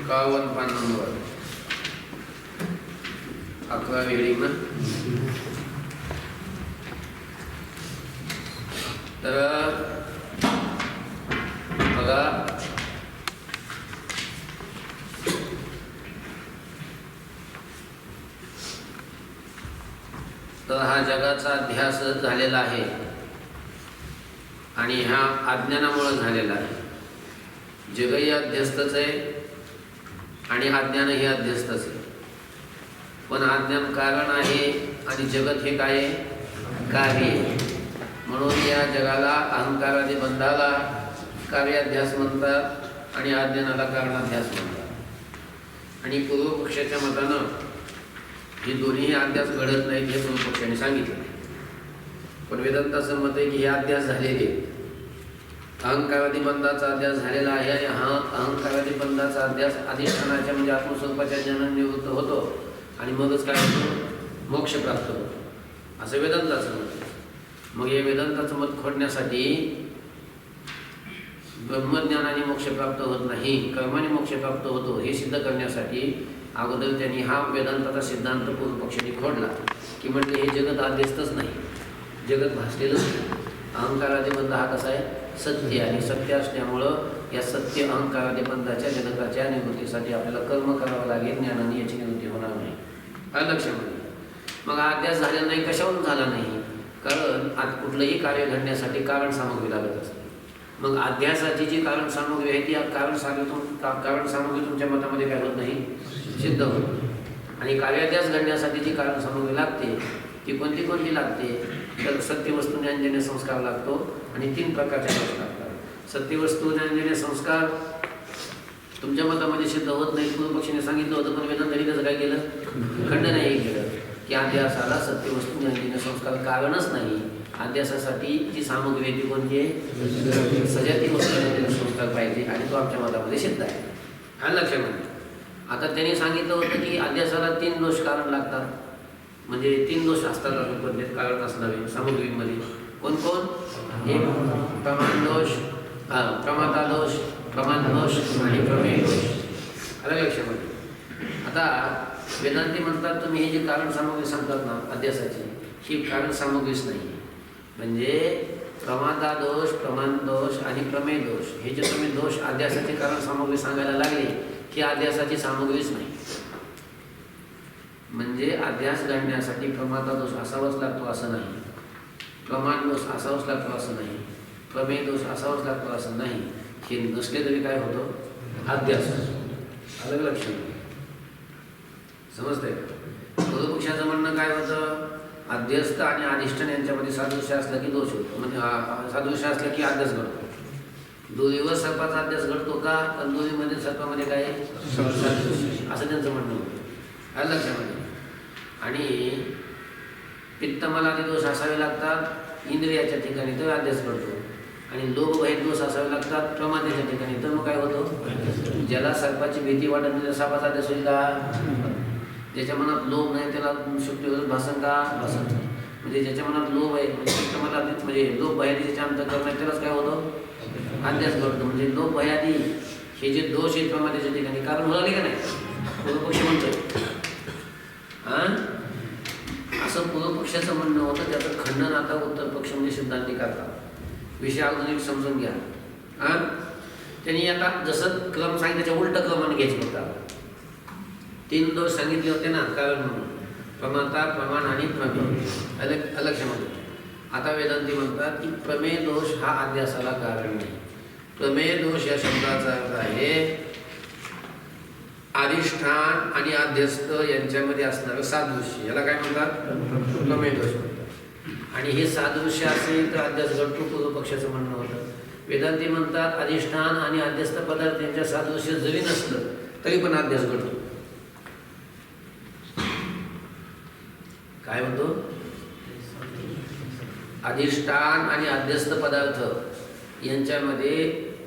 51 पान number 11 heading ना. तर बघा, तर हा जगाचा अध्यास झालेला आहे आणि ह्या अज्ञानामुळे झालेला आहे. जगही अध्यस्तच आहे आणि अज्ञानही अध्यस्तच आहे. पण अज्ञान कारण आहे आणि जगत हे काय आहे? कार्य आहे. म्हणून या जगाला अहंकारादी बंधाला कार्याध्यास म्हणतात आणि अज्ञानाला कारणाध्यास म्हणतात. आणि पूर्वपक्षाच्या मतानं हे दोन्ही अध्यास घडत नाहीत हे पूर्वपक्षाने सांगितलं. पण वेदांताचं मत आहे की हे अध्यास झालेले, अहंकारादी बंधाचा अध्यास झालेला आहे आणि हा अहंकारादी बंधाचा अध्यास अधिष्ठानाच्या म्हणजे आत्मस्वरूपाच्या ज्ञानाने निवृत्त होतो आणि मगच काय होतो? मोक्ष प्राप्त होतो, असं वेदांताचं मत आहे. मग हे वेदांताचं मत खोडण्यासाठी ब्रह्मज्ञानाने मोक्ष प्राप्त होत नाही, कर्माने मोक्ष प्राप्त होतो हे सिद्ध करण्यासाठी अगोदर त्यांनी हा वेदांताचा सिद्धांत पूर्वपक्षाने खोडला की म्हटले हे जगत अध्यस्तच नाही, जगत भासलेलंच नाही. अहंकारादी बंध हा कसा आहे? सत्य. आणि सत्य असल्यामुळं या सत्य अहंकारादी बंधाच्या जगताच्या निवृत्तीसाठी आपल्याला कर्म करावं लागेल, ज्ञानाने याची निवृत्ती होणार नाही. हा लक्षामध्ये. मग हा अध्यास झालेला नाही. कशावरून झाला नाही? कारण आज कुठलंही कार्य घडण्यासाठी कारण सामग्री लागत असते. मग अध्यासाची जी कारण सामग्री आहे ती कारण सामग्री तुमच्या मतामध्ये काय होत नाही? सिद्ध होत. आणि कार्याध्यास घडण्यासाठी जी कारण सामग्री लागते ती कोणती लागते? तर सत्यवस्तू ज्ञानजन्य संस्कार लागतो आणि 3 प्रकारच्या गोष्टी लागतात. सत्यवस्तू ज्ञानजन्य संस्कार तुमच्या मतामध्ये सिद्ध होत नाही, पूर्वपक्षाने सांगितलं होतं. पण वेदांतांनी त्याचं काय केलं? खंडनही केलं की अध्यासाला सत्यवस्तू ज्ञानजन्य संस्कार कारणच नाही. अध्यासासाठी जी सामग्री आहे ती कोणती आहे? सजाती वस्तू संस्कार पाहिजे आणि तो आमच्या मतामध्ये सिद्ध आहे. हा लक्षामध्ये. आता त्यांनी सांगितलं होतं की अध्यासाला 3 दोष कारण लागतात, म्हणजे 3 दोष असतात पद्धत कारण असणारे सामग्रीमध्ये. कोण? एक प्रमाण दोष, प्रमाता दोष, प्रमाण दोष आणि प्रमेय दोष. आलं लक्षामध्ये. आता वेदांती म्हणतात तुम्ही ही जी कारण सामग्री सांगतात ना अध्यासाची, ही कारण सामग्रीच नाही. म्हणजे प्रमाता दोष, प्रमाण दोष आणि प्रमेय दोष हे जे तुम्ही दोष अध्यासाची कारण सामग्री सांगायला लागले ही अध्यासाची सामग्रीच नाही. म्हणजे अध्यास घडण्यासाठी प्रमाता दोष असावाच लागतो असं नाही, प्रमाण दोष असावाच लागतो असं नाही, प्रमेय दोष असावाच लागतो असं नाही. हे नसले तरी काय होतं? अध्यास. अलग लक्ष समजतंय. पूर्वपक्षाचं म्हणणं काय होतं? अध्यस्त आणि अधिष्ठान यांच्यामध्ये सादृश्य असलं की दोष होतो, म्हणजे सादृश्य असलं की अध्यास घडतो. दोरीवर सर्पाचा अध्यास घडतो का? पण दोरीमध्ये सर्पामध्ये काय असं त्यांचं म्हणणं होतं. आलं लक्षामध्ये. आणि पित्तमलादी दोष असावे लागतात इंद्रियाच्या ठिकाणी तर अध्यास घडतो, आणि लोभ भय दोष असावे लागतात प्रमादाच्या ठिकाणी तर मग काय होतं? ज्याला सर्पाची भीती वाटत नाही सापाचा अध्यास होईल का? ज्याच्या मनात लोभ नाही त्याला शुक्ती भासन का? भासन. म्हणजे ज्याच्या मनात लोभ आहे म्हणजे लोभ भयादी ज्याच्या अंतःकरण नाही त्यालाच काय होतं? अध्यास घडतो. म्हणजे लोभ भयादी हे जे दोष आहेत प्रमादाच्या ठिकाणी कारण होणार का नाही? पूर्वपक्ष म्हणतोय असं पूर्वपक्षाचं म्हणणं होतं. त्याचं खंडन आता उत्तर पक्ष म्हणजे सिद्धांती करतात. विषय अजून समजून घ्या. त्यांनी आता जसं क्रम सांगितलं त्याच्या उलट क्रमाने घ्यायचं होता. 3 दोष सांगितले होते ना कारण म्हणून, प्रमाता, प्रमाण आणि प्रमेय. अलक्षामध्ये. आता वेदांती म्हणतात की प्रमेय दोष हा अध्यासाला कारण नाही. प्रमेय दोष या शब्दाचा अर्थ आहे अधिष्ठान आणि अध्यस्त यांच्यामध्ये असणारं सादृश्य, याला काय म्हणतात? प्रमेय दोष म्हणतात. आणि हे सादृश्य असेल तर अध्यास घडतो, पूर्वपक्षाचं म्हणणं होतं. वेदांती म्हणतात अधिष्ठान आणि अध्यस्त पदार्थ यांच्या सादृश्य जरी नसलं तरी पण अध्यास घडतो. काय म्हणतो? अधिष्ठान आणि अध्यस्त पदार्थ यांच्यामध्ये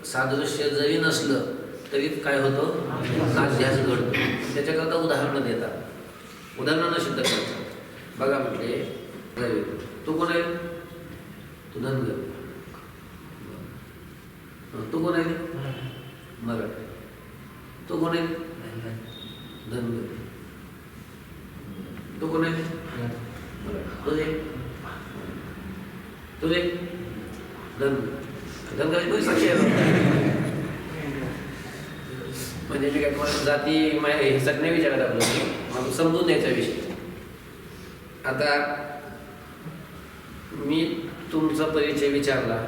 सादृश्य जरी नसलं तरी काय होतं? अध्यास घडतो. त्याच्याकरता उदाहरणं देतात, उदाहरणानं सिद्ध करतात. बघा म्हटले तू कोण आहे? तू धनगर. तू कोण आहे? मराठी. तो कोण आहे? धनगर. तो कोण आहे? तुझे तुझे धनगराची कोणी साक्षी आहे? म्हणजे मी काय तुम्हाला जाती हे सगळं नाही विचारायला लागलो, मला समजून द्यायचा विषय. आता मी तुमचा परिचय विचारला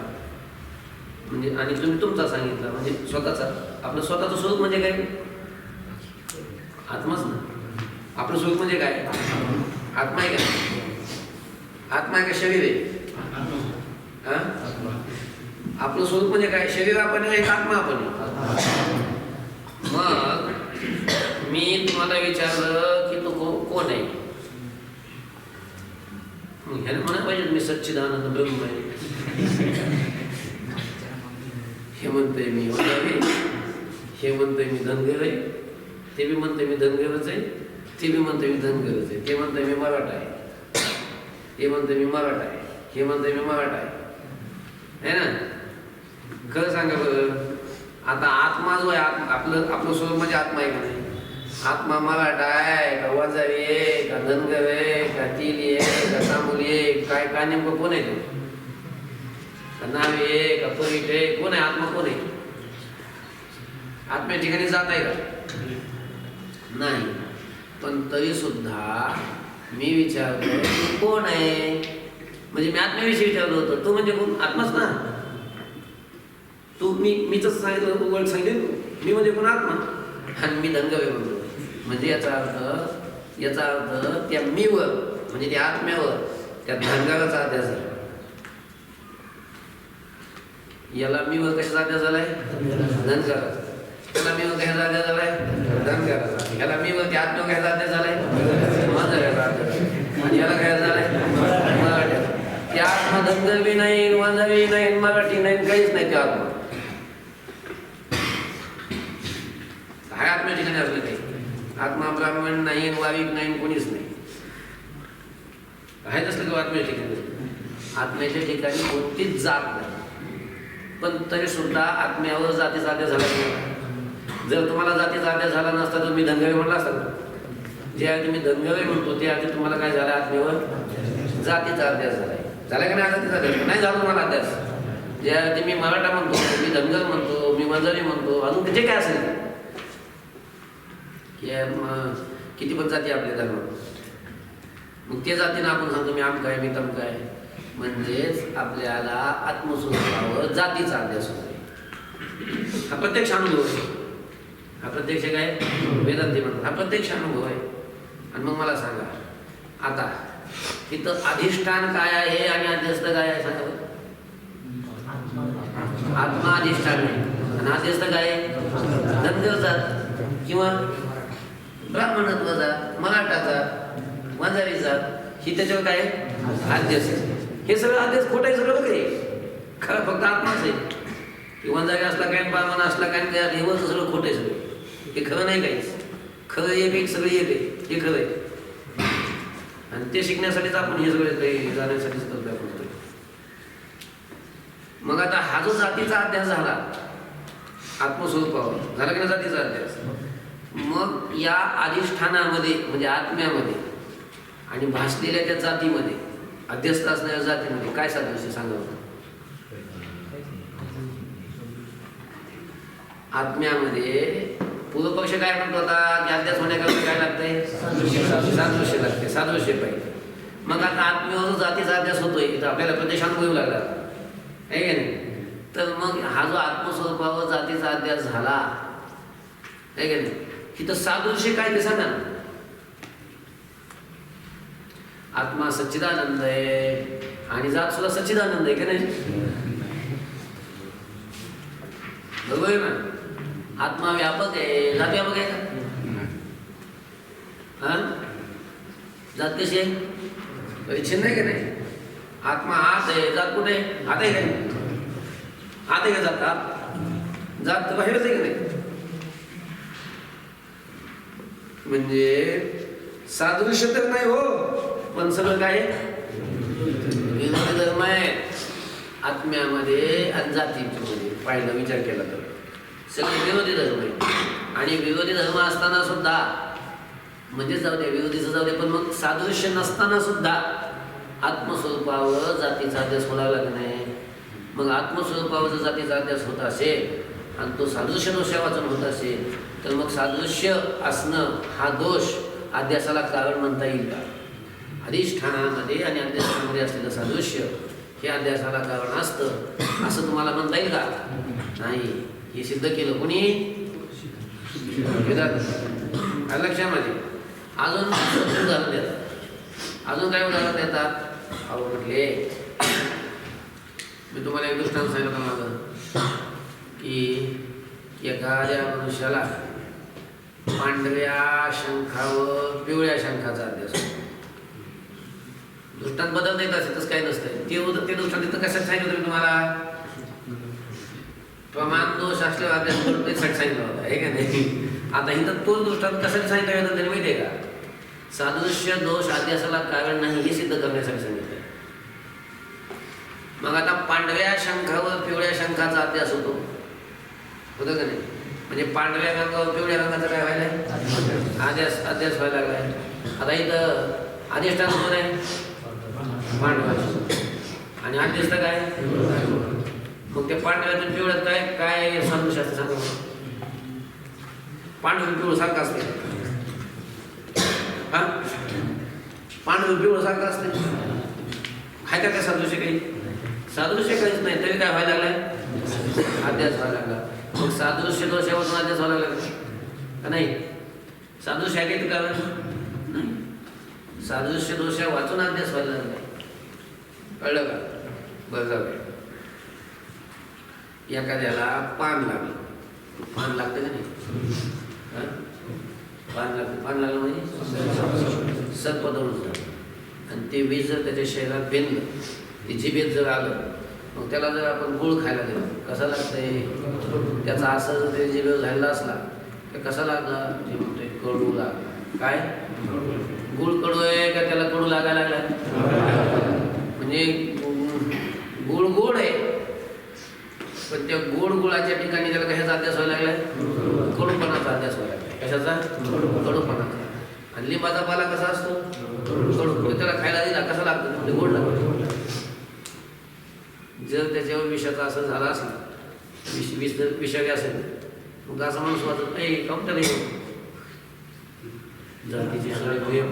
म्हणजे आणि तुम्ही तुमचा सांगितला म्हणजे स्वतःचा. आपलं स्वतःचं स्वरूप म्हणजे काय? आत्माच ना. आपलं स्वरूप म्हणजे काय? आत्मा आहे का? आत्मा आहे का शरीर आहे? हा? आपलं स्वरूप म्हणजे काय? शरीर आपण आहे का आत्मा आपण आहे? मग मी तुम्हाला विचारलं की तो कोण आहे? मग ह्याने म्हणायला पाहिजे मी सच्चिदानंद ब्रह्म आहे. हे म्हणतोय मी वंजारी, हे म्हणतोय मी धनगर आहे, ते बी म्हणतोय मी धनगरच आहे, ते बी म्हणतोय मी धनगरच आहे, ते म्हणतोय मी मराठा आहे, ते म्हणतोय मी मराठा आहे, हे म्हणतोय मी मराठा आहे ना. खरं सांगा बरं, आता आत्मा जो आहे आपलं स्वरूप म्हणजे आत्मा आहे का नाही? आत्मा मराठा आहे का वंजारी आहे का धनगर आहे का तिली आहे का तांबुली आहे काय नेमकं कोण आहे? तो नावी आहे का परीट आहे? कोण आहे? आत्मा कोण आहे? आत्म्या ठिकाणी जात आहे का? नाही. पण तरी सुद्धा मी विचारतो कोण आहे, म्हणजे मी आत्म्याविषयी विचारलं होतं. तू म्हणजे कोण? आत्माच ना. तू मी तसं सांगितलं, वर्ड सांगितलं मी म्हणजे कोण? आत्मा. आणि मी धनगर म्हणतो. म्हणजे याचा अर्थ त्या मीवर म्हणजे त्या आत्म्यावर त्या धनगराचा अध्यास झाला. याला मीवर कशाचा अध्यास झालाय? धनगराचा. त्याला मीवर कशाचा अध्यास झालाय? धनगराचा. याला मीवर त्या आत्म्यावर कशाचा अध्यास झालाय? वंजाऱ्याचा अध्यास. आणि याला काय झालाय? मराठ्याचा. त्या आत्मा धनगर बी नाही, वंजारी नाही, मराठी नाही, काहीच नाही. त्या आत्मा काय आत्म्या ठिकाणी असलं काही? आत्मा ब्राह्मण नाही, वाविक नाही, कोणीच नाही. कायच असलं की आत्म्याच्या ठिकाणी? आत्म्याच्या ठिकाणी कोणतीच जात नाही. पण तरी सुद्धा आत्म्यावर जातीचा अध्यास झाला नाही. जर तुम्हाला जातीचा अध्यास झाला नसता तर मी धनगरी म्हणला असता. ज्या आधी मी धनगरी म्हणतो त्या आधी तुम्हाला काय झालं? आत्म्यावर जातीचा अध्यास झालाय. झाला का नाही? जातीचा अध्यास नाही झाला तुम्हाला अध्यास. ज्या आधी मी मराठा म्हणतो, मी धनगर म्हणतो, मी वंजारी म्हणतो, अजून त्याचे काय असेल किती पण जाती आपल्या धर्मात. मग ते जातीनं आपण सांगतो मी आमका आहे, मी तमका आहे. म्हणजेच आपल्याला आत्मस्वरूपावर जातीचा अभ्यास होतो. हा प्रत्यक्ष अनुभव आहे. हा प्रत्यक्ष काय वेदांती म्हणतात, हा प्रत्यक्ष अनुभव आहे. आणि मग मला सांगा आता तिथं अधिष्ठान काय आहे आणि अध्यस्त काय आहे? सांगा. आत्मा अधिष्ठान आहे आणि अध्यस्त काय आहे? धनगर जात किंवा ब्राह्मणत्व जात, मराठा जात, वंजारी जात, ही त्याच्यावर काय अध्यस्त. हे सगळं अध्यस्त खोटं आहे सगळं वगैरे. खरं फक्त आत्माच आहे. की वंजारी असला काय, ब्राह्मण असला काय, हे वरचं सगळं खोटं आहे सगळं. हे खरं नाही काहीच. खरं एक सगळं एक आहे, हे खरं आहे. आणि ते शिकण्यासाठीच आपण हे सगळे काही जाण्यासाठीच करतो आपण. मग आता हा जो जातीचा अध्यास झाला आत्मस्वरूपावर, झाला की नाही जातीचा अध्यास? मग या अधिष्ठानामध्ये म्हणजे आत्म्यामध्ये आणि भासलेल्या त्या जातीमध्ये, अध्यस्त असणाऱ्या जातीमध्ये काय सादृश्य सांगावं? आत्म्यामध्ये पूर्वपक्ष काय म्हणतो आता की अध्यास होण्याकरता काय लागतंय? सादृश्य लागते, सादृश्य पाहिजे. मग आता आत्म्यावर जातीचा अध्यास होतोय तर आपल्याला प्रदेशानुभव येऊ लागला आहे का नाही? तर मग हा जो आत्मस्वरूपावर जातीचा अध्यास झाला आहे का नाही, तिथं सादृश्य काय ते सांगा. आत्मा सच्चिदानंद आहे आणि जात सुद्धा सच्चिदानंद आहे का नाही? बरोबर आहे ना? आत्मा व्यापक आहे, जात व्यापक आहे का? हा, जात कशी आहे? परिच्छिन्न आहे का नाही? आत्मा आत आहे, जात कुठे आहे? आत आहे का? आत आहे का जात? आत जात तर बाहेरच आहे का नाही? म्हणजे सादृश्य तर नाही हो, पण सगळं काय विरोधी धर्म आहे आत्म्यामध्ये आणि जातीमध्ये. पाहिलं विचार केला तर सगळे विरोधी धर्म आहे. आणि विरोधी धर्म असताना सुद्धा, म्हणजे जाऊ दे विरोधीचं जाऊ दे, पण मग सादृश्य नसताना सुद्धा आत्मस्वरूपावर जातीचा अध्यास होणार लागला नाही. मग आत्मस्वरूपावर जर जातीचा अध्यास होत असेल आणि तो सादृश्य दोषा वाचून होत असेल, तर मग सादृश्य असणं हा दोष अध्यासाला कारण म्हणता येईल का? अधिष्ठानामध्ये आणि अध्यासामध्ये असलेलं सादृश्य हे अध्यासाला कारण असतं असं तुम्हाला म्हणता येईल का? नाही. हे सिद्ध केलं कोणी? लक्षामध्ये. अजून उदाहरण देतात. अजून काय उदाहरण देतात? अहो म्हटले, मी तुम्हाला एक दृष्टांत सांगितलं माझं की एखाद्या मनुष्याला पांढऱ्या शंखावर पिवळ्या शंखाचा अध्यास होतो. दृष्टांत बदलता येत असेल तसं काही नसतं. ते दृष्टांत तिथं कशात सांगितलं मी तुम्हाला? प्रमाण दोष असल्यावर अध्यास करून ते सांगितलं होतं, आहे का नाही? आता इथं तोच दृष्टांत कशात सांगितलं होतं तरी माहिती आहे का? सादृश्य दोष अध्यासाला कारण नाही हे सिद्ध करण्यासाठी सांगितलं. मग आता पांढऱ्या शंखावर पिवळ्या शंखाचा अध्यास होतो का नाही? म्हणजे पांढऱ्या रंगावर पिवळ्या रंगाचा काय व्हायलाय? अध्यास व्हायला लागलाय. आता इथं अधिष्ठान कोण आहे? पांढरा. आणि अध्यस्त काय? मग ते पांढऱ्यातून पिवळ्यात काय काय साधूशास्त्र सांगा. पांढरून पिवळ सारखं असते. हा, पांढरून पिवळ सारखं असते. हाय का काय सादृश्य? काही सादृश्य काहीच नाही, तरी काय व्हायला लागलाय? अध्यास व्हायला लागला. मग सादृश्य दोषावरून अध्यास व्हायला लागला का नाही? सादृश्य आहे काही कारण नाही. सादृश्य दोषा वाचून अध्यास व्हायला लागला. कळलं का? बरं जाऊ. एखाद्याला पान लागलं. पान लागतं का नाही? पान लागतं. पान लागलं म्हणजे सर्पदंश झालं आणि ते विष जर त्याच्या शरीरात बेंदलं, ते जिभेत जर आलं, मग त्याला जर आपण गुळ खायला दिलं, कसा लागतंय? त्याचा असं जर ते जिभेवर झालेला असला तर कसा लागला? जे म्हणतोय कडू लागला. काय? गुळ कडू आहे का त्याला कडू लागायला लागला? म्हणजे गुळ गोड आहे, पण त्या गोड गुळाच्या ठिकाणी त्याला कशाचा अध्यास व्हायला लागलाय? कडूपणाचा अध्यास व्हायला लागलाय. कशाचा? कडूपणाचा. आणि लिंबाचा पाला कसा असतो? कडू. त्याला खायला दिला कसा लागतो? म्हणजे गोड लागतो. जर त्याच्यावर विषाचा असं झाला असला, विषारी असेल, मग असा माणूस वाटत नाही कमतं नाही जातीची सगळे प्रेम.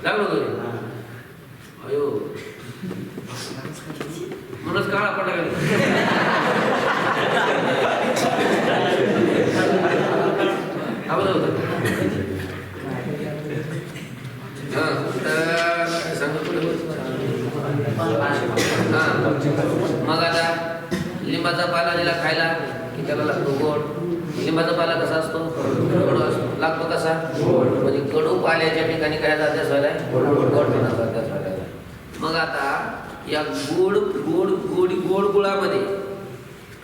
लागलो तुम्ही? अयो, म्हणूनच काळा पडला गेला. आवडलं होतं. मग आता लिंबाचा पाला दिला खायला की त्याला लागतो गोड. लिंबाचा पाला कसा असतो? कडू असतो. लागतो कसा? म्हणजे कडू पाल्याच्या ठिकाणी काय अध्यास व्हायला? गोडपणाचा अध्यास व्हायला. मग आता या गोड गोड गोड गोड गुळामध्ये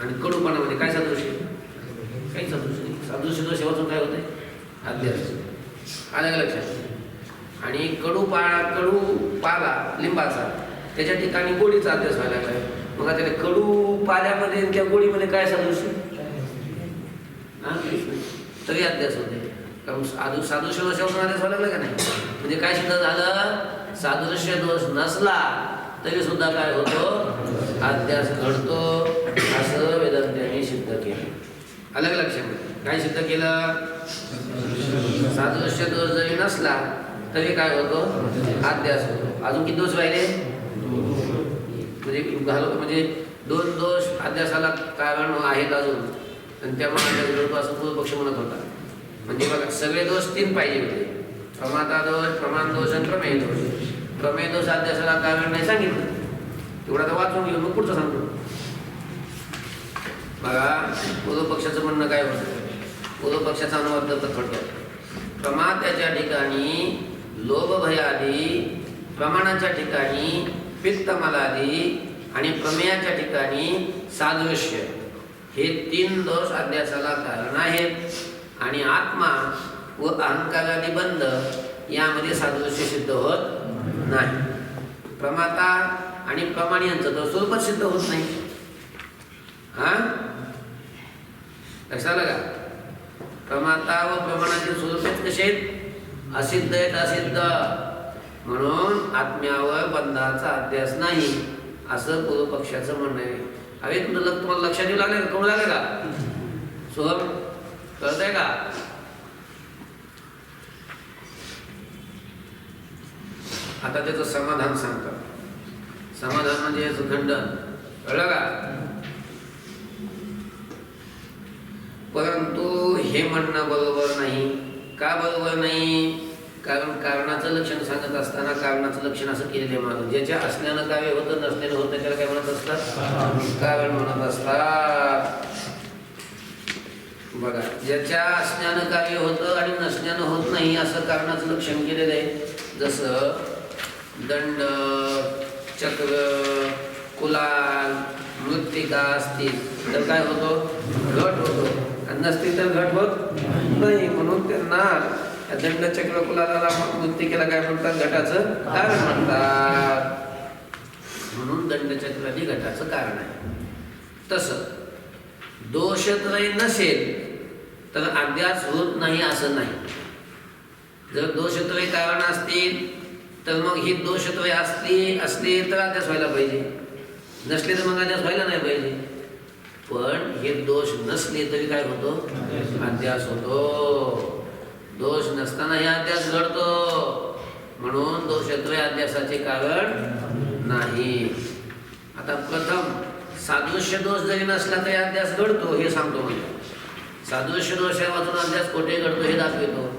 आणि कडूपणामध्ये काय सादृश्य? काही सादृश्य नाही. सादृश्य दोष वाचून काय होतंय? अध्यास. आलं लक्षात? आणि कडू पाला लिंबाचा त्याच्या ठिकाणी गोडीचा अध्यास व्हायला लागलाय. मग त्याला कडू पाल्यामध्ये त्या गोडीमध्ये काय सादृश्य? तरी अध्यास होते. कारण सादृश्य दोषावरून अध्यास व्हायला लागला का नाही? म्हणजे काय सिद्ध झालं? सादृश्य दोष नसला तरी सुद्धा काय होतो? अध्यास घडतो. असं वेदांत्यांनी सिद्ध केलं. अलग लक्षामध्ये काय सिद्ध केलं? सादृश्य दोष जरी नसला तरी काय होतो? अध्यास होतो. अजून किती दोष राहिले? म्हणजे दोन दोष अध्यासाला कारण आहेत अजून, आणि त्यामुळे अध्यास घडतो असं पूर्वपक्ष म्हणत होता. म्हणजे बघा, सगळे दोष 3 पाहिजे होते. प्रमाता दोष, प्रमाण दोष आणि प्रमेय दोष. प्रमेय दोष अध्यासाला कारण नाही सांगितलं, तेवढा तर वाचून घेऊन मग पुढचं सांगतो. बघा, पूर्वपक्षाचं म्हणणं काय होतं? पूर्वपक्षाचा अनुवाद करतात थोडक्यात. प्रमात्याच्या ठिकाणी लोभ भयादी, प्रमाणाच्या ठिकाणी पित्त मलादी आणि प्रमेयाच्या ठिकाणी सादृश्य, हे 3 दोष अध्यासाला कारण आहेत. आणि आत्मा व अहंकारादी बंध यामध्ये सादृश्य सिद्ध होत नाही. प्रमाता आणि प्रमाण यांचं तर स्वरूपच सिद्ध होत नाही. हा लक्षात आलं का? प्रमाता व प्रमाणाचे स्वरूपच कसे आहेत? असिद्ध आहेत, असिद्ध. म्हणून आत्म्यावर बंधाचा अध्यास नाही असं पूर्वपक्षाचं म्हणणं आहे. अरे तुम्हाला लक्षात येऊ लागले का? कळू लागले का? सोहम कळतंय का? आता त्याचं समाधान सांगतात. समाधान म्हणजे याचं खंडन. कळलं का? परंतु हे म्हणणं बरोबर नाही. का बरोबर नाही? कारण कारणाचं लक्षण सांगत असताना कारणाचं लक्षण असं केलेलं आहे मागं. ज्याच्या असल्यानं कार्य होतं, नसल्यानं होतं, त्याला काय म्हणत असतात? कारण म्हणत असतात. बघा, ज्याच्या असण्यानं कार्य होतं आणि नसल्यानं होत नाही असं कारणाचं लक्षण केलेलं आहे. जसं दंड, चक्र, कुलाल, मृत्तिका असतील तर काय होतो? घट होतो. आणि नसतील तर घट होत नाही. म्हणून त्यांना दंड, चक्र, कुलाला मृत्तिकेला काय म्हणतात? घटाचं कारण म्हणतात. म्हणून दंडचक्र हे घटाचं कारण आहे. तसं दोषत्रय नसेल तर अध्यास होत नाही असं नाही. जर दोषत्रय कारण असतील तर मग ही दोषत्रय असली तर अध्यास व्हायला पाहिजे, नसले तर मग अध्यास व्हायला नाही पाहिजे. पण हे दोष नसले तरी काय होतो? अध्यास होतो. दोष नसताना हे अध्यास घडतो. म्हणून दोषत्रय अध्यासाचे कारण नाही. आता प्रथम सादृश्य दोष जरी नसला तरी अध्यास घडतो हे सांगतो. म्हणजे सादृश्य दोष वाचून अध्यास कोठे घडतो हे दाखवतो.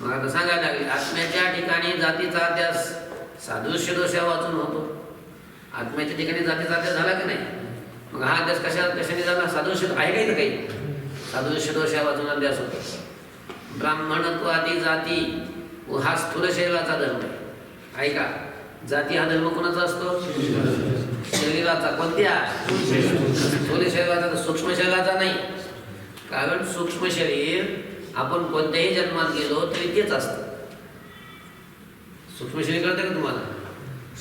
मग आता सांगायला लागले, आत्म्याच्या ठिकाणी जातीचा अध्यास सादृश्य दोष वाचून होतो. आत्म्याच्या ठिकाणी जातीचा अध्यास झाला की नाही? मग हा अध्यास कशाने झाला? सादृश्य आहे काही ना काही. सादृश्य दोष वाचून अध्यास होतो. ब्राह्मणत्वादी जाती हा स्थूल शरीराचा धर्म आहे का? जाती हा धर्म कोणाचा असतो? शरीराचा. कोणत्या? स्थूल शरीराचा, सूक्ष्म शरीराचा नाही. कारण सूक्ष्म शरीर आपण कोणत्याही जन्मात गेलो तरी तेच असतं. सूक्ष्म शरीर कळतं का तुम्हाला?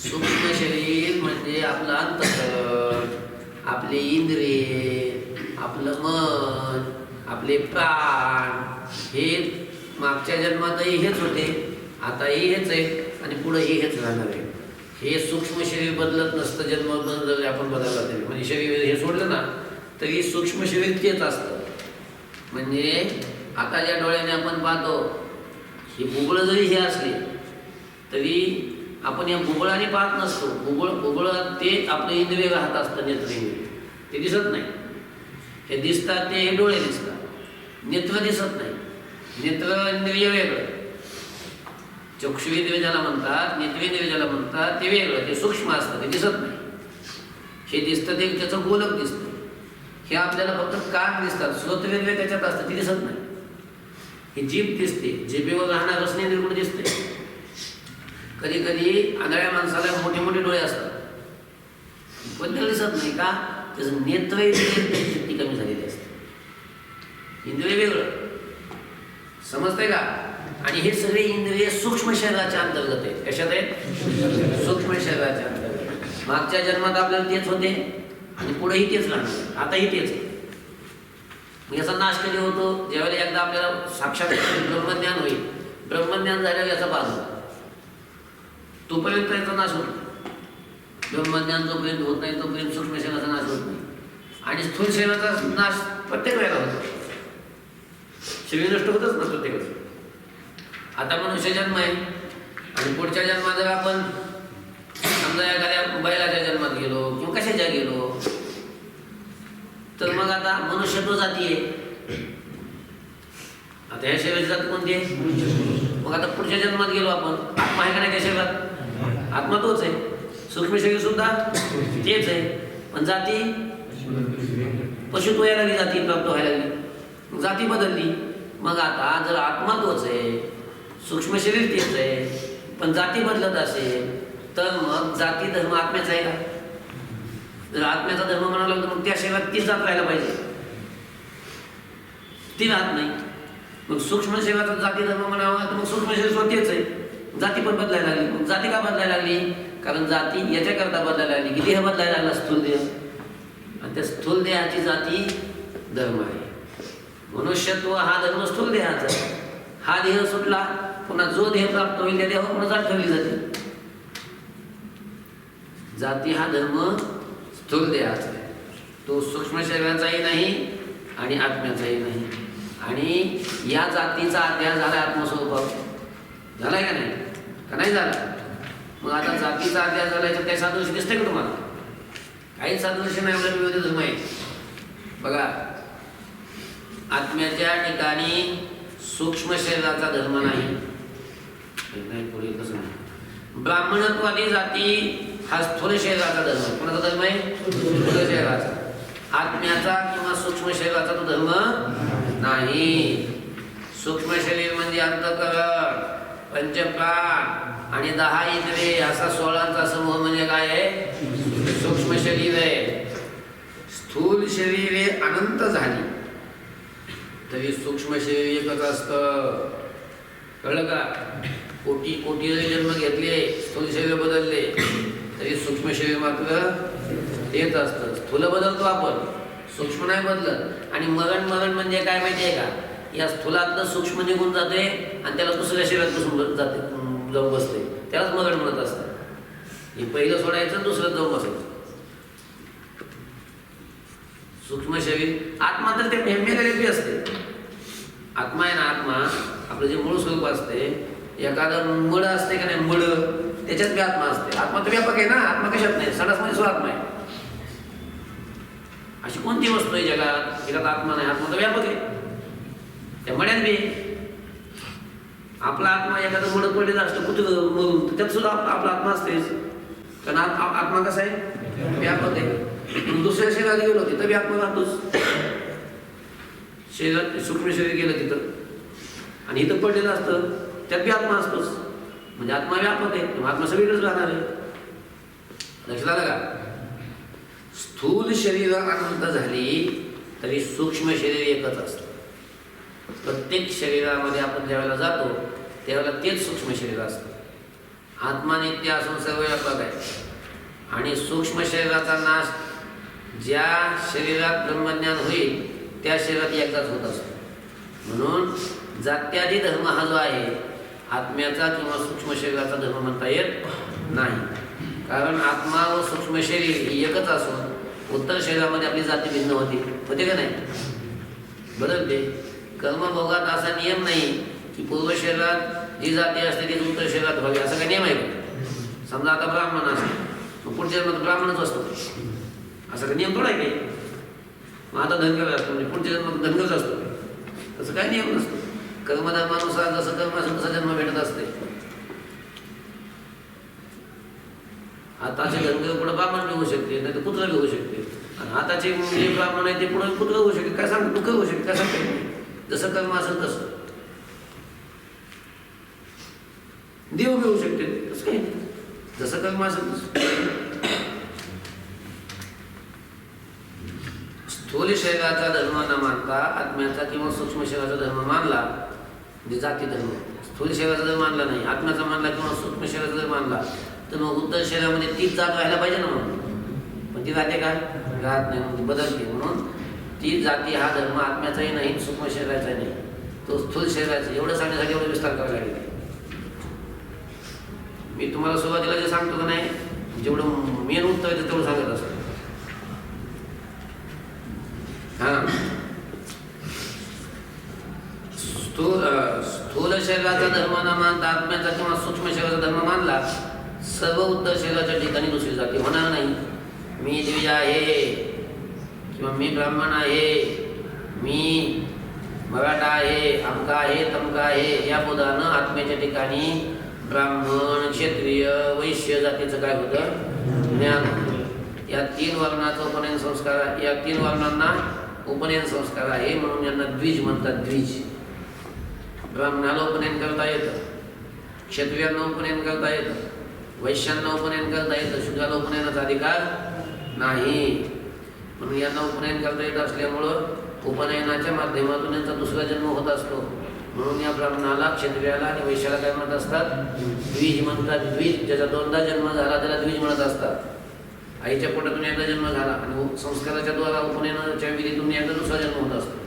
सूक्ष्म शरीर म्हणजे आपलं अंतःकरण, आपले इंद्रिय, आपलं मन, आपले प्राण. हे मागच्या जन्मातही हेच होते, आताही हेच आहे आणि पुढेही हेच राहणार आहे. हे सूक्ष्म शरीर बदलत नसतं. जन्म बदल आपण बदलला तरी, म्हणजे शरीर हे सोडलं ना तरी सूक्ष्म शरीर तेच असतं. म्हणजे आता ज्या डोळ्याने आपण पाहतो, ही बुबळ जरी हे असली तरी आपण या बुबळाने पाहत नसतो. बुबळ ते आपलं इंद्रिय राहत असतं, नेत्रेंद्रिय. ते दिसत नाही. हे दिसतात ते हे डोळे दिसतात, नेत्र दिसत नाही. नेत्र इंद्रिय वेगळं, चक्षुरेंद्रिय ज्याला म्हणतात, नेत्रेंद्रिय ज्याला म्हणतात ते वेगळं. ते सूक्ष्म असतं, ते दिसत नाही. हे दिसतं ते त्याचं गोलक दिसतं. हे आपल्याला फक्त कान दिसतात, श्रोतवेंद्रिय त्याच्यात असतं, ते दिसत नाही. ही जीभ दिसते, जिभेवर राहणार रसनेंद्रिय कुठे दिसते? कधी कधी आंधळ्या माणसाला मोठे मोठे डोळे असतात पण त्याला दिसत नाही का? त्याचं नेत्र शक्ती कमी झालेली असते. इंद्रिय वेगळं, समजतंय का? आणि हे सगळे इंद्रिय सूक्ष्म शरीराच्या अंतर्गत आहेत. कशात आहेत? सूक्ष्म शरीराच्या अंतर्गत. मागच्या जन्मात आपल्याला तेच होते आणि पुढेही तेच राहणार, आताही तेच आहे. मग याचा नाश कधी होतो? ज्यावेळेला एकदा आपल्याला साक्षात ब्रह्मज्ञान होईल. ब्रह्मज्ञान झाल्यावर याचा बाज होतो, तोपर्यंत याचा नाश होतो. ब्रह्मज्ञान जोपर्यंत होत नाही तोपर्यंत सूक्ष्म शरीराचा नाश होत नाही. आणि स्थूल शरीराचा नाश प्रत्येक वेळेला होतो. शरीर नष्ट होतच ना प्रत्येकाचं. आता मनुष्य जन्म आहे आणि पुढच्या जन्मात जर आपण समजा एखाद्या बैलाच्या जन्मात गेलो किंवा कशाच्या गेलो तर मग आता मनुष्यत्व जाती आहे. आता ह्या शरीराची जात कोणती आहे? मग आता पुढच्या जन्मात गेलो आपण, आत्मा आहे का नाही त्या शरीरात? आत्मा तोच आहे. सूक्ष्म शरीर सुद्धा तेच आहे, पण जाती पशुत्व यायला लागली, जाती प्राप्त व्हायला लागली, जाती बदलली. मग आता जर आत्मा तोच आहे, सूक्ष्म शरीर तेच आहे, पण जाती बदलत असेल तर मग जाती धर्म आत्म्याचा आहे का? जर आत्म्याचा धर्म म्हणाला तर मग त्या शरीरात तीच जात राहायला पाहिजे, ती राहत नाही. मग सूक्ष्म शरीराचा जाती धर्म म्हणावा तर मग सूक्ष्म शरीर स्वतःच आहे, जाती पण बदलायला लागली. मग जाती का बदलायला लागली? कारण जाती याच्याकरता बदलायला आली की देह बदलायला लागला स्थूल देह, आणि त्या स्थूल देहाची जाती धर्म आहे. मनुष्यत्व हा धर्म स्थूल देहाचा. हा देह सुटला, पुन्हा जो देह प्राप्त होईल त्या देहावर पुन्हा जात ठेवली जाते. जाती हा धर्म स्थूल देहाचा आहे. तो सूक्ष्म शरीराचाही नाही आणि आत्म्याचाही नाही. आणि या जातीचा अध्यास झाला आत्मस्वरूपावर. झालाय का नाही? का नाही झाला? मग आता जातीचा अध्यास झाला याच्यात काही सादृश्य दिसतंय का तुम्हाला? काही सादृश्य नाही. एवढं विरोधी धर्म आहे. बघा, आत्म्याच्या ठिकाणी सूक्ष्म शरीराचा धर्म नाही. पुढे कसं नाही. ब्राह्मणत्वादी जाती हा स्थूल शरीराचा धर्म आहे. कोणाचा धर्म आहे? स्थूल शरीराचा. आत्म्याचा किंवा सूक्ष्म शरीराचा तो धर्म नाही. सूक्ष्म शरीर म्हणजे अंतःकरण, पंचप्राण आणि 10 इंद्रिये असा 16चा समूह म्हणजे काय आहे? सूक्ष्म शरीर आहे. स्थूल शरीरे अनंत झाली तरी सूक्ष्म शरीर एकच असतं. कळलं का? कोटी कोटी जन्म घेतले, स्थूल शरीर बदलले तरी सूक्ष्म शरीर मात्र तेच असतं. स्थूल बदलतो आपण, सूक्ष्म नाही बदलत. आणि मरण म्हणजे काय माहिती आहे का? या स्थूलातलं सूक्ष्म निघून जाते आणि त्याला दुसऱ्या शरीरात बसून जाते, जाऊन बसते. त्यालाच मरण म्हणत असतं. हे पहिलं सोडायचं, दुसरं जाऊन बसायचं. सूक्ष्म शरीर आत्मा तर ते मेलेली असते. आत्मा आहे ना, आत्मा आपलं जे मूळ स्वरूप असते, एखादं मड असते का नाही, मड त्याच्यात बी आत्मा असते. आत्मा तर व्यापक आहे ना. आत्मा कशात नाही? सडासमध्ये स्वात्मा आहे. अशी कोणती वस्तू आहे जगात ज्याच्यात आत्मा नाही? आत्मा तर व्यापक आहे. त्या मड्यात बी आपला आत्मा एखादं मड पडलेलं असतं कुठं मरून, त्यात सुद्धा आपला आत्मा असतेच. कारण आत्मा कसा आहे? व्यापक आहे. दुसऱ्या शरीरात गेलो तिथं बी आत्मा राहतोच. शरीरात सूक्ष्म शरीर गेलं तिथं आणि इथं पडलेलं असतं त्यात बी आत्मा असतोच. म्हणजे आत्मा व्यापक आहे. आत्मा सगळीकडेच राहणार आहे. लक्षात आलं का? स्थूल शरीर अनंत झाली तरी सूक्ष्म शरीर एकच असतं. प्रत्येक शरीरामध्ये आपण ज्यावेळेला जातो त्यावेळेला तेच सूक्ष्म शरीर असतं. आत्मा नित्य असून सर्व व्यापक आहे. आणि सूक्ष्म शरीराचा नाश ज्या शरीरात ब्रह्मज्ञान होईल त्या शरीरात एकदाच होत असतो. म्हणून जात्यादी धर्म हा जो आहे आत्म्याचा किंवा सूक्ष्म शरीराचा धर्म म्हणता येत नाही. कारण आत्मा व सूक्ष्म शरीर ही एकच असून उत्तर शरीरामध्ये आपली जाती भिन्न होते का नाही? बदलते. कर्मभोगात असा नियम नाही की पूर्व शरीरात जी जाती असते ती उत्तर शरीरात व्हावी, असा काही नियम आहे का? समजा आता ब्राह्मण असतो, पुढच्या जन्मात ब्राह्मणच असतो, असा काही नियम थोडा आहे काही? मग आता धनगर असतो म्हणजे पुढच्या जन्मात धनगरच असतो, तसं काही नियम नसतो. कर्मधर्मानुसार जसं कर्म असेल तसा जन्म भेटत असते. आताचे धनगर पुढे ब्राह्मण बी होऊ शकते, नाही तर पुत्र बी होऊ शकते. आणि आताचे जे ब्राह्मण आहे ते पुढे पुत्र होऊ शकते. काय सांगतो? दुःख होऊ शकते. काय सांगते? जसं कर्म असेल तसं देव बी होऊ शकते. तसं काही जसं कर्म असेल तसं. स्थूल शरीराचा धर्म न मानता आत्म्याचा किंवा सूक्ष्म शरीराचा धर्म मानला म्हणजे जाती धर्म. स्थूल शरीराचा जर मानला नाही, आत्म्याचा मानला किंवा सूक्ष्म शरीराचा जर मानला तर मग उत्तर शरीरामध्ये तीच जात राहायला पाहिजे ना. म्हणून पण ती राहते का? राहत नाही. म्हणजे बदलते. म्हणून ती जाती हा धर्म आत्म्याचाही नाही, सूक्ष्म शरीराचाही नाही, तो स्थूल शरीराचा. एवढं सांगण्यासाठी एवढं विस्तार करायला लागेल. मी तुम्हाला सुरुवातीला जे सांगतो का नाही, जेवढं मेन उत्तर आहे तेवढं सांगत असतो. स्थूल शरीराचा धर्म न मानता आत्म्याचा किंवा सूक्ष्म शरीराचा धर्म मानला, सर्व उत्तर शरीराच्या ठिकाणी दुसरी जाती होणार नाही. मी द्विज आहे किंवा मी ब्राह्मण आहे, मी मराठा आहे, अमका आहे, तमका आहे, या पदानं आत्म्याच्या ठिकाणी ब्राह्मण, क्षत्रिय, वैश्य जातीचं काय होतं? ज्ञान होतं. या 3 वर्णाचा उपनयन संस्कार, या 3 वर्णांना उपनयन संस्कार आहे. म्हणून यांना द्विज म्हणतात. द्विज. ब्राह्मणाला उपनयन करता येतं, क्षत्रियांना उपनयन करता येतं, वैश्यांना उपनयन करता येतं, शूद्राला उपनयनाचा अधिकार नाही. म्हणून यांना उपनयन करता येत असल्यामुळं उपनयनाच्या माध्यमातून यांचा दुसरा जन्म होत असतो. म्हणून या ब्राह्मणाला, क्षत्रियाला आणि वैश्याला काय म्हणत असतात? द्विज म्हणतात. द्विज ज्याचा दोनदा जन्म झाला त्याला द्विज म्हणत असतात. आईच्या पोटातून एकदा जन्म झाला आणि संस्काराच्या द्वारा उपनयनाच्या विधीतून एकदा दुसरा जन्म होत असतो,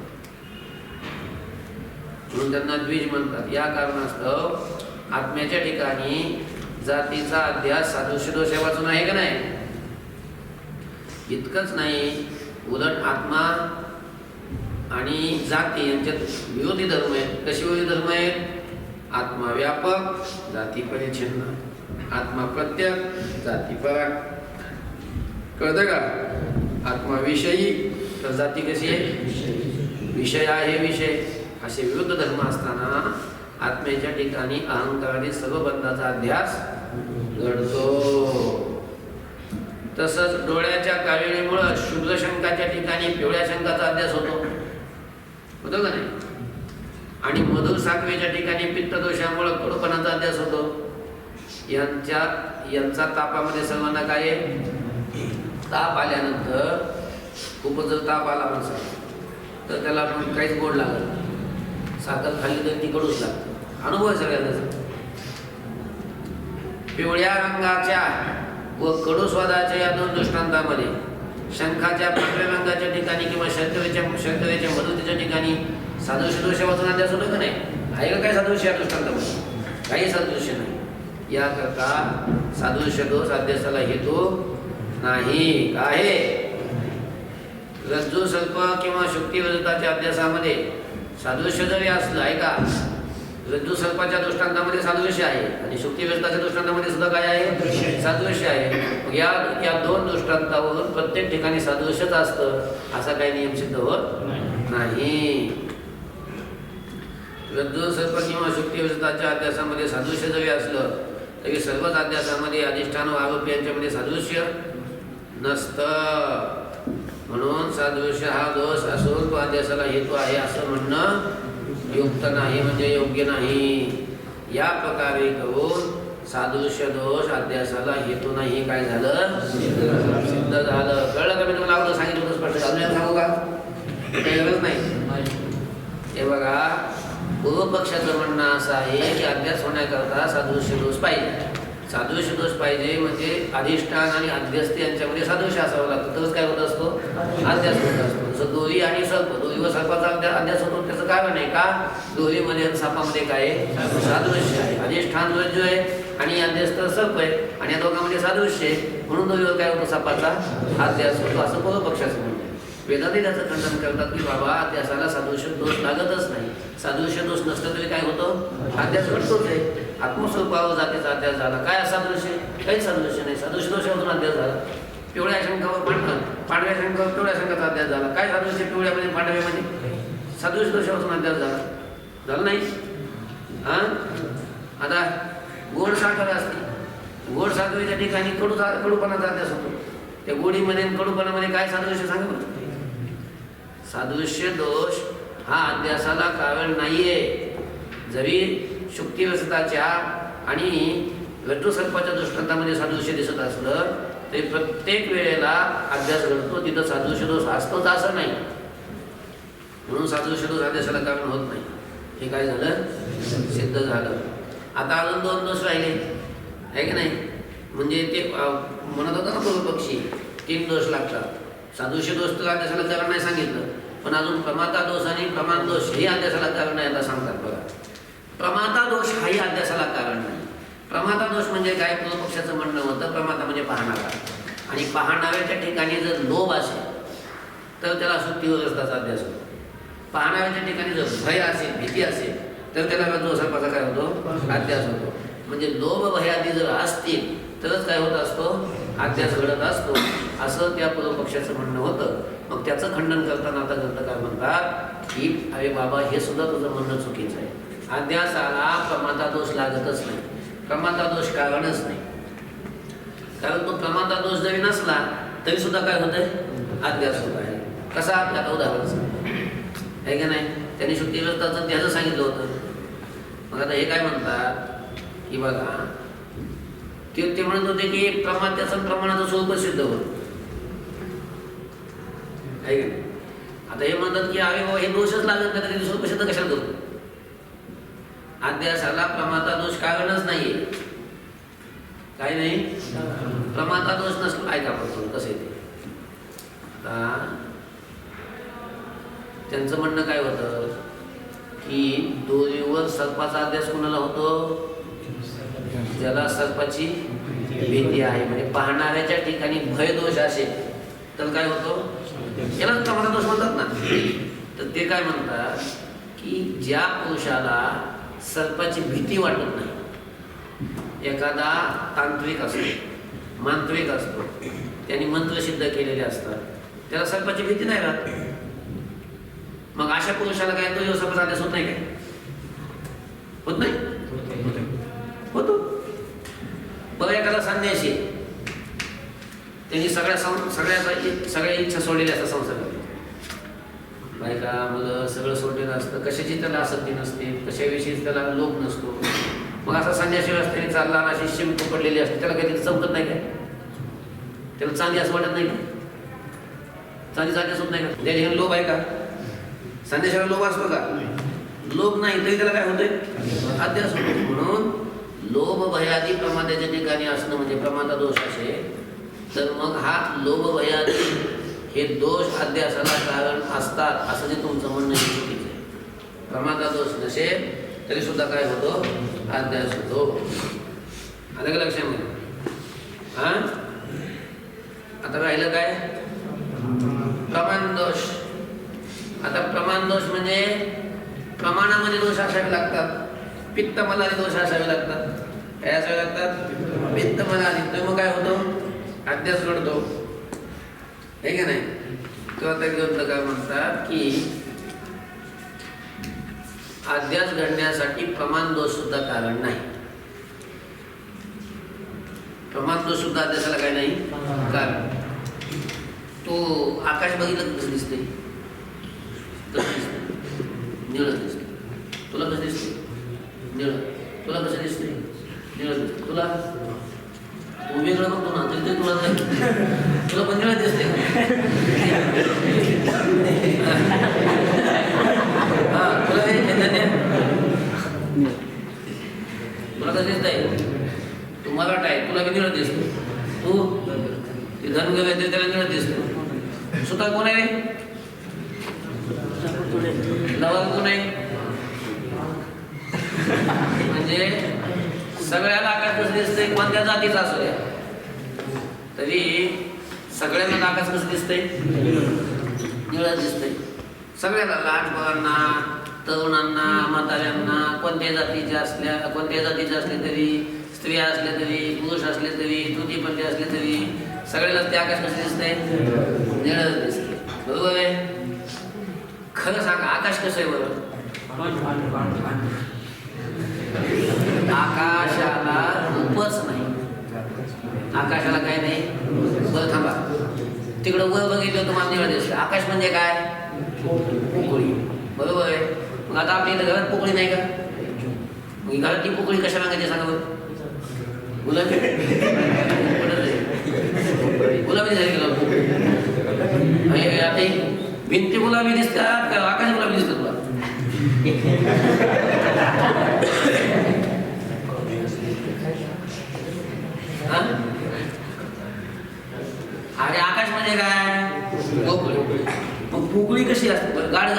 म्हणून त्यांना द्विज म्हणतात. या कारणास्तव आत्म्याच्या ठिकाणी जातीचा अध्यास सादृश्य दोष वाचून आहे का नाही? इतकंच नाही, उलट आत्मा आणि जाती यांच्यात विरोधी धर्म आहेत. कसे विरोधी धर्म आहेत? आत्मा व्यापक, जाती परिच्छिन्न. आत्मा प्रत्यक, जाती पराग. कळतं का? आत्मा विषयी तर जाती कशी आहे? विषय आहे विषय. असे विरुद्ध धर्म असताना आत्म्याच्या ठिकाणी अहंकाराने सर्व बंधाचा अध्यास घडतो. तसंच डोळ्याच्या कावेळीमुळं शुभ्र शंकाच्या ठिकाणी पिवळ्या शंकाचा अध्यास होतो का नाही? आणि मधुर साखरेच्या ठिकाणी पित्तदोषामुळं कडूपणाचा अध्यास होतो. यांचा तापामध्ये सर्वांना काय आहे? ताप आल्यानंतर खूपच जर ताप आला माणसाला तर त्याला पण काहीच गोड लागत, साखर खाल्ली तर ती कडूच लागतं. अनुभव आहे सगळ्यांचा. पिवळ्या रंगाच्या व कडू स्वादाच्या या दोन दृष्टांतामध्ये शंखाच्या पांढऱ्या रंगाच्या ठिकाणी किंवा शर्करेच्या मधुतेच्या ठिकाणी सादृश्य दोष वाचून अध्यास होतं का नाही? आहे का काय सादृश्य या दृष्टांतामध्ये? काही सादृश्य नाही. याकरता सादृश्य दोष अध्यासाला हेतू नाही. आहे रज्जू सर्प किंवा शुक्तिविरुद्धाच्या अध्यासामध्ये सादृश्य जरी असलं, आहे का? रज्जू सर्पाच्या दृष्टांतामध्ये सादृश्य आहे आणि शुक्तिविरुद्धाच्या दृष्टांतामध्ये सुद्धा काय आहे? सादृश्य आहे. या दोन दृष्टांतावरून प्रत्येक ठिकाणी सादृश्यच असतं असा काही नियम सिद्ध होत नाही. रज्जू सर्प किंवा शुक्तिविरुद्धाच्या अध्यासामध्ये सादृश्य जरी असलं तरी सर्वच अध्यासामध्ये अधिष्ठान व आरोप यांच्यामध्ये सादृश्य नसतं. म्हणून सादृश्य हा दोष असून तो अध्यासाला हेतू आहे असं म्हणणं युक्त नाही, म्हणजे योग्य नाही. या प्रकारे करून सादृश्य दोष अध्यासाला हेतू नाही काय झालं? सिद्ध झालं. कळलं का? मी तुम्हाला अगोदर सांगितलं होतं स्पष्ट. अजून सांगू का? काही गरज नाही. हे बघा, पूर्वपक्षाचं म्हणणं असं आहे की अध्यास होण्याकरता सादृश्य दोष पाहिजे. सादृश्य दोष पाहिजे म्हणजे अधिष्ठान आणि अध्यस्त यांच्यामध्ये सादृश्य असावं लागतं, तरच काय होत असतो? अध्यास होत असतो. जसं दोरी आणि सर्प, दोरी व सर्पाचा अध्यास होतो. त्याचं कारण आहे का? दोरीमध्ये आणि सापामध्ये काय आहे? सादृश्य आहे. अधिष्ठान रज्जू आहे आणि अध्यस्त सर्प आहे आणि या दोघांमध्ये सादृश्य आहे, म्हणून दोरीवर काय होतो? सापाचा अध्यास होतो, असं पूर्वपक्षाचं म्हणणं आहे. वेदांती त्याचं खंडन करतात की बाबा अध्यासाला सादृश्य दोष लागतच नाही. सादृश्य दोष नसलं तरी काय होतं? अध्यास घडतोच आहे. आत्मस्वरूपावर जातीचा अध्यास झाला. काय सादृश्य? काही सादृश्य नाही. सादृश्य दोषामधून अध्यास झाला. पिवळ्या शंकावर पांढऱ्या शंकावर पिवळ्या शंकाचा अध्यास झाला. काय सादृश्य? पिवळ्यामध्ये पांढऱ्यामध्ये सादृश्य दोषापासून अध्यास झाला नाही. आता गोड साखर असते, गोड साखरेच्या ठिकाणी कडूपणाचा अध्यास होतो. त्या गोडीमध्ये कडूपणामध्ये काय सादृश्य सांगा? सादृश्य दोष हा अध्यासाला कारण नाहीये. जरी शुक्तिरसताच्या आणि रज्जू सर्पाच्या दृष्टांतामध्ये सादृश्य दिसत असलं तरी प्रत्येक वेळेला अध्यास घडतो, तिथं सादृश्य दोष असतोच असं नाही. म्हणून सादृश्य दोष अध्यासाला कारण होत नाही. हे काय झालं? सिद्ध झालं. आता अजून दोन दोष राहिले, आहे की नाही? म्हणजे ते म्हणत होतं ना पूर्वपक्षी 3 दोष लागतात. सादृश्य दोष तर अध्यासाला कारण नाही सांगितलं, पण अजून प्रमाता दोष आणि प्रमाण दोष हे अध्यासाला कारण नाही आता सांगतात. बघा, प्रमाता दोष हाही अध्यासाला कारण नाही. प्रमाता दोष म्हणजे काय? पूर्वपक्षाचं म्हणणं होतं प्रमाता म्हणजे पाहणारा, आणि पाहणाऱ्याच्या ठिकाणी जर लोभ असेल तर त्याला शुक्तिविरुद्धाचा अध्यास होतो. पाहणाऱ्याच्या ठिकाणी जर भय असेल, भीती असेल तर त्याला रज्जू सर्पाचा काय होतो? अध्यास होतो. म्हणजे लोभ भयादी जर असतील तरच काय होत असतो? अध्यास घडत असतो, असं त्या पूर्वपक्षाचं म्हणणं होतं. मग त्याचं खंडन करताना आता ग्रंथकार म्हणतात की अरे बाबा, हे सुद्धा तुझं म्हणणं चुकीचं आहे. अध्यासाला प्रमाता दोष लागतच नाही. प्रमाता दोष कारणच नाही. कारण तो प्रमाता दोष जरी नसला तरी सुद्धा काय होतंय? अध्यास होत आहे. कसा? आपल्याला उदाहरण आहे की नाही? त्यांनी शुक्तिविरुद्धाचं त्याचं सांगितलं होतं. मग आता हे काय म्हणतात की बघा, ते म्हणत होते की प्रमात्याचं प्रमाणाचं स्वरूप सिद्ध होत आहे की नाही? आता हे म्हणतात की अरे बाबा, हे दोषच लागत नाही तरी स्वरूप सिद्ध कशाला करतो? अध्यासाला प्रमाता दोष कारणच नाहीये. काय नाही, प्रमाता दोष नसला. ऐका पण कसं येते. त्यांचं म्हणणं काय होतं की दोरीवर सर्पाचा अध्यास कोणाला होतो? ज्याला सर्पाची भीती आहे. म्हणजे पाहणाऱ्याच्या ठिकाणी भय दोष असेल तर काय होतो? यालाच प्रमाता दोष म्हणतात ना. तर ते काय म्हणतात की ज्या पुरुषाला सर्पाची भीती वाटत नाही, एखादा तांत्रिक असतो, मांत्रिक असतो, त्यांनी मंत्र सिद्ध केलेले असतात, त्याला सर्पाची भीती नाही राहत. मग अशा पुरुषाला काय तो सर्पाचा अध्यास होत नाही काय? होत नाही? होतो. बघा एखादा संन्यासी, त्यांनी सगळ्या इच्छा सोडलेल्या असतात संसारात. बायका मुलं सगळं सोडलेलं असतं, कशाची त्याला आसक्ती नसते, कशाविषयी त्याला लोभ नसतो. मग असा संन्यासी रस्त्याने चालला आणि अशी शिंप पडलेली असते, त्याला काही चमकत नाही काय? त्याला चांदी असं वाटत नाही का? चांदीचा अध्यास होत नाही का? त्या ठिकाणी लोभ आहे का? संन्यासाला लोभ असतो का? लोभ नाही तरी त्याला काय होतंय? अध्यास होतो. म्हणून लोभ भयादी प्रमादाच्या ठिकाणी असणं म्हणजे प्रमादा दोष असेल तर मग हा लोभ भयादी हे दोष अध्यासाला कारण असतात असं जे तुमचं म्हणणं चुकीचं आहे. प्रमादा दोष नसेल तरी सुद्धा काय होतो? अध्यास होतो. आलं का लक्षामध्ये? हा, आता राहिलं काय? प्रमाण दोष. आता प्रमाण दोष म्हणजे प्रमाणामध्ये दोष असावे लागतात, पित्त मलादी दोष असावे लागतात. काय असावे लागतात? पित्त मलादी. तर मग काय होतं? अध्यास घडतो. हे का नाही? किंवा त्या ग्रंथ काय म्हणतात की अध्यास घडण्यासाठी प्रमाण दोष सुद्धा कारण नाही. प्रमाण दोष सुद्धा अध्यासाला काय नाही कारण. तो आकाश बघितलं कसं दिसते? कसं दिसते? निळं दिसते. तुला कसं दिसते? निळं. तुला कसं दिसते? निळं दिसते. तुला तू वेगळं बघतो ना तरी तुला तुला पण निळं दिसते. हा, तुला तुला कसं दिसतंय? तू मराठा आहे, तुला बी निळं दिसतो. तू धन गेलं तरी त्याला निळं दिसतो. सुतार कोण आहे? नवाब कोण आहे? म्हणजे सगळ्याला आकाश कसं दिसतंय? कोणत्या जातीचा असू द्या तरी सगळ्यांना आकाश कसं दिसतंय? निळं दिसतंय. सगळ्याला, लहानपणांना, तरुणांना, म्हाताऱ्यांना, कोणत्या जातीचे असले तरी, स्त्रिया असल्या तरी, पुरुष असले तरी, तृतीयपंथी असले तरी सगळ्याला ते आकाश कसं दिसतंय? निळं दिसतंय. बरोबर आहे? खरं सांगा, आकाश कसं आहे बरोबर? आकाशाला रूपच नाही. आकाशाला काय नाही. बरं थांबा, तिकडं वर बघितलं तुम्हाला निळं दिसतं. आकाश म्हणजे काय? पोकळी. बरोबर आहे? मग आता आपल्या इथं घरात पोकळी नाही का? मग घरात ती पोकळी कशा मागायची सांगा बरं? गुलाबी गुलाबी झाली गेला पोकळी. आता भिंती गुलाबी दिसतात का आकाश गुलाबी दिसतं तुला? अरे आकाश म्हणजे काय? पोकळी. मग पोकळी कशी असते? गाडी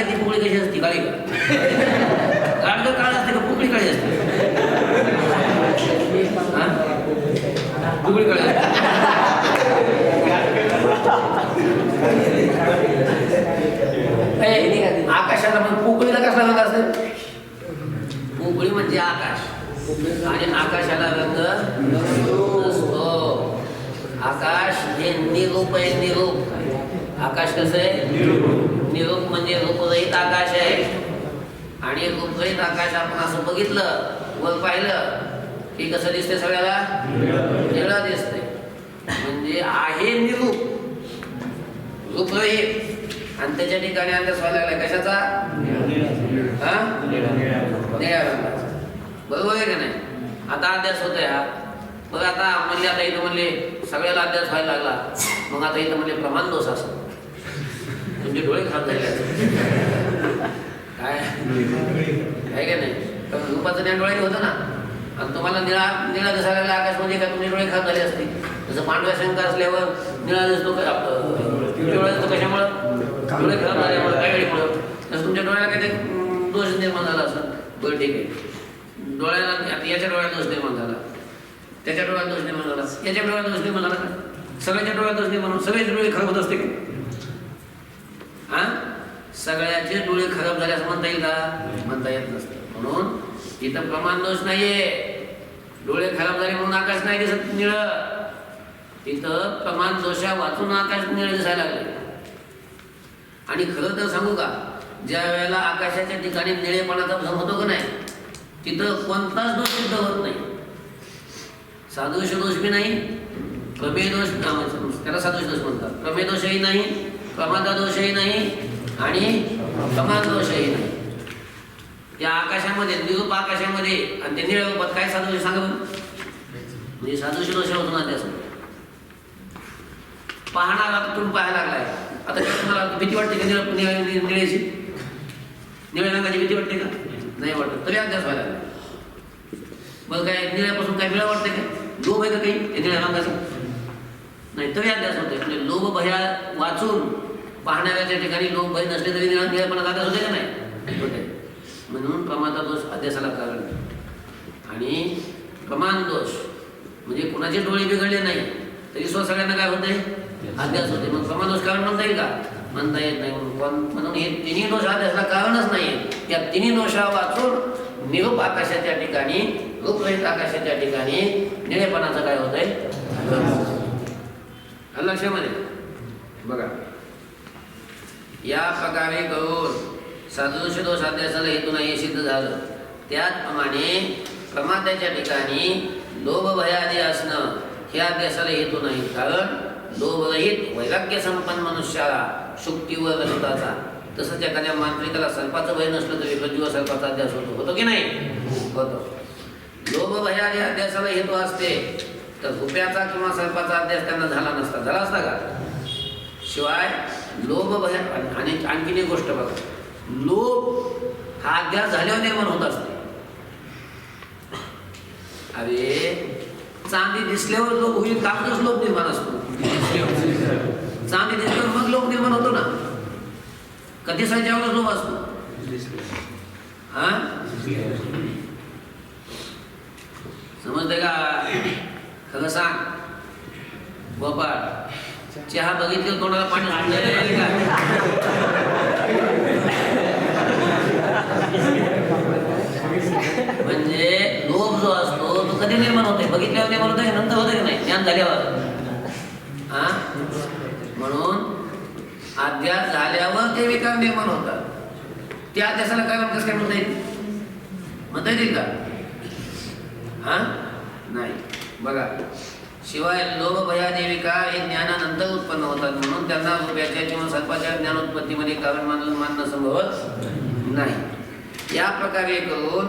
ती पोकळी कशी असते? गाडी गाडी काळ असते का पोकळी काळी असते? पोकळी काळी असते. आकाशाला मग पोकळीला कसला रंग असते? पोकळी म्हणजे आकाश आणि आकाशाला रंग नसतो. आकाश हे निरूप आहे. निरूप आकाश कसं आहे? निरूप म्हणजे रूपरहित आकाश आहे. आणि रूपरहित आकाश आपण असं बघितलं, वर पाहिलं की कसं दिसते? सगळ्याला निळं दिसते. म्हणजे आहे निरूप, रूपरहित. आणि त्याच्या ठिकाणी अंदाज व्हायला लागला कशाचा? निळ्या रंगाचा. बरोबर आहे का नाही? आता अध्यास होतोय हा. मग आता म्हणले, आता इथं म्हणले सगळ्याला अध्यास व्हायला लागला, मग आता इथं म्हणले प्रमाण दोष असतो. तुमचे डोळे खराब झाले काय? आहे का नाही? ज्ञान डोळ्याने होतं ना. आणि तुम्हाला निळा दिसायला लागला आकाश म्हणजे काय तुमचे डोळे खराब झाले असते. जसं पांढरा शंका असल्यावर निळा दिसतो डोळा दिसतो कशामुळं? डोळे खराब झाल्यामुळे काय वेळीमुळं. तसं तुमच्या डोळ्याला काही दोष निर्माण झाला असं. बरं ठीक आहे, डोळ्याला याच्या डोळ्यात दोष निर्माण झाला, त्याच्या डोळ्यात दोष निर्माण झाला, याच्या डोळ्यात दोष निर्माण झाला का? सगळ्याच्या डोळ्यात दोष निर्माण, सगळ्याचे डोळे खराब होत असते का? हा, सगळ्याचे डोळे खराब झाले असं म्हणता येईल का? म्हणता येत नसते. म्हणून इथं प्रमाण दोष नाहीये. डोळे खराब झाले म्हणून आकाश नाही दिसत निळं. तिथं प्रमाण दोषा वाचून आकाश निळं दिसायला लागले. आणि खरं तर सांगू का, ज्या वेळेला आकाशाच्या ठिकाणी निळेपणाचा भ्रम होतो का नाही, तिथं कोणताच दोष सिद्ध होत नाही. सादृश्य दोष बी नाही, प्रमेय दोष, त्याला सादृश्य दोष म्हणतात. प्रमेय दोषही नाही, प्रमादा दोषही नाही आणि प्रमाण दोषही नाही. त्या आकाशामध्ये, निरूप आकाशामध्ये आणि ते निळ्या रूपात काय सादृश्य सांगा बरं? म्हणजे सादृश्य दोष होतो ना त्याचं. पाहणारा तुम्ही पाहायला लागलाय, आता तुम्हाला भीती वाटते का निळ्याची? निळ्या रंगाची भीती वाटते का? नाही वाटत, तरी अभ्यास व्हायला लागला. मग काय निळ्यापासून काय मिळा वाटते का? लोभ आहे का काही निळ्या रंगाचा? नाही, तरी अभ्यास होते. म्हणजे लोभ भया वाचून पाहणाऱ्याच्या ठिकाणी लोभ भय नसले तरी निळेपणा अभ्यास होते का नाही? होते. म्हणून प्रमादा दोष अध्यासाला कारण. आणि प्रमाण दोष म्हणजे कुणाचे डोळे बिघडले नाही तरी सगळ्यांना काय होते? अभ्यास होते. मग प्रमाण दोष कारण म्हणता येईल का? म्हणता येत नाही. म्हणून हे तिन्ही दोष अभ्यासाला कारणच नाही. या तिन्ही दोषा वाचून निरूप आकाशाच्या ठिकाणी, रूपरहित आकाशाच्या ठिकाणी निळेपणाचं काय होतंय? लक्षामध्ये बघा, या प्रकारे करून सादृश्य दोष अध्यासाला हेतू नाही हे सिद्ध झालं. त्याचप्रमाणे प्रमादाच्या ठिकाणी लोभ भयादी असणं हे अध्यासाला हेतू नाही. कारण लोभरहित वैराग्य संपन्न मनुष्याला शुक्तीवर रहिताचा, तसंच एखाद्या मांत्रिकाला सर्पाचं भय नसलं तरी प्रज्वल सर्पाचा अध्यास होतो की नाही? होतो. लोभ भयादी अध्यासाला हेतू असते तर रुपयाचा किंवा सर्पाचा अध्यास त्यांना झाला नसता. झाला असता का? शिवाय लोभ भय. आणि आणखीन एक गोष्ट बघा, लोभ हा अध्यास झाल्यावर निर्माण होत असते. अरे चांदी दिसल्यावर लोभ होईल, कागदच लोभ निर्माण असतो. चांदी दिसल्यावर मग लोभ निर्माण होतो ना. कधी सजावरच लोभ असतो. हा, समजते का? खरं सांग गोपाळ, चहा बघितलं तोंडाला पाणी सुटलं का? म्हणजे लोभ जो असतो तो कधी निर्माण होते? बघितल्यावर निर्माण होते, नंतर होते की नाही? ज्ञान झाल्यावर. हा, म्हणून अध्यास झाल्यावर ते विकार निर्माण होतात. त्या अध्यासाला काय म्हणतात? काय म्हणता येईल? म्हणता येईल का? हा, नाही. बघा, शिवाय लोभ भयादी विकार हे ज्ञानानंतर उत्पन्न होतात. म्हणून त्यांना रुपयाच्या किंवा सर्पाच्या ज्ञानोत्पत्तीमध्ये कारण मानणं संभवत नाही. या प्रकारे करून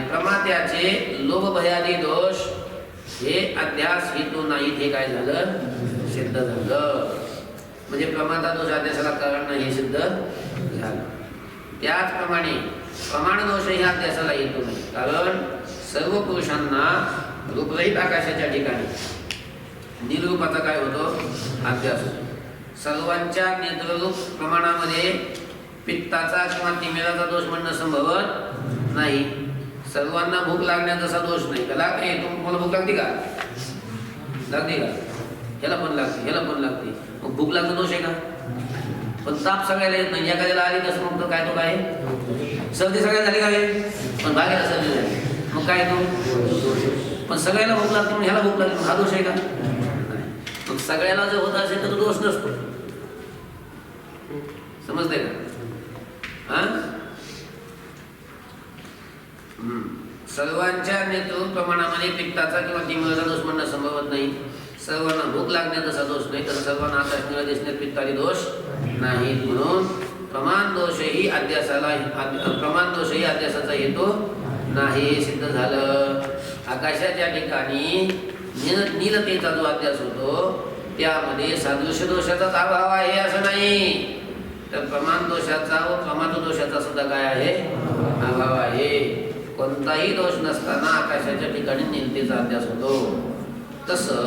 प्रमात्याचे लोभ भयादी दोष हे अध्यास हेतू नाहीत. हे काय झालं? सिद्ध झालं. म्हणजे प्रमादा दोष अध्यासाला कारण नाही हे सिद्ध झालं. त्याचप्रमाणे प्रमाण दोष हे अध्यासाला हेतू नाही. कारण सर्व पुरुषांना रूपरहित आकाशाच्या ठिकाणी निरूपाचा काय होतो? अध्यास. सर्वांच्या नेत्ररूप प्रमाणामध्ये पित्ताचा किंवा तिमिराचा दोष म्हणणं संभवत नाही. सर्वांना भूक लागण्याचा दोष नाही. त्याला काय, तुम्हाला भूक लागते का? लागते का? ह्याला पण लागते, ह्याला पण लागते. मग भूक लागणं दोष आहे का? पण ताप सगळ्याला येत नाही. एखाद्याला आली कसं मग तो काय? तो काय? सर्दी सगळ्याला झाली काय? पण बागेला सर्दी झाली, मग काय तो? पण सगळ्याला भूक लागते मग ह्याला भूक लागते, हा दोष आहे का? मग सगळ्याला जर होत असेल तर तो दोष नसतो. समजते का? हा, सर्वांच्या नेतृत्व प्रमाणामध्ये पित्ताचा किंवा तिमिराचा दोष म्हणणं संभवत नाही. सर्वांना भूक लागण्याचा दोष नाही, तर सर्वांना आकाश निळा दिसण्यात पित्तादी दोष नाही. म्हणून प्रमाण दोषही अध्यासाचा हेतू नाही, सिद्ध झालं. आकाशाच्या ठिकाणी नीलतेचा जो अध्यास होतो त्यामध्ये सादृश्य दोषाचाच अभाव आहे असं नाही. तर प्रमाण दोषाचा व प्रमाद दोषाचा सुद्धा काय आहे? अभाव आहे. कोणताही दोष नसताना आकाशाच्या ठिकाणी नित्यतेचा अध्यास होतो. तसं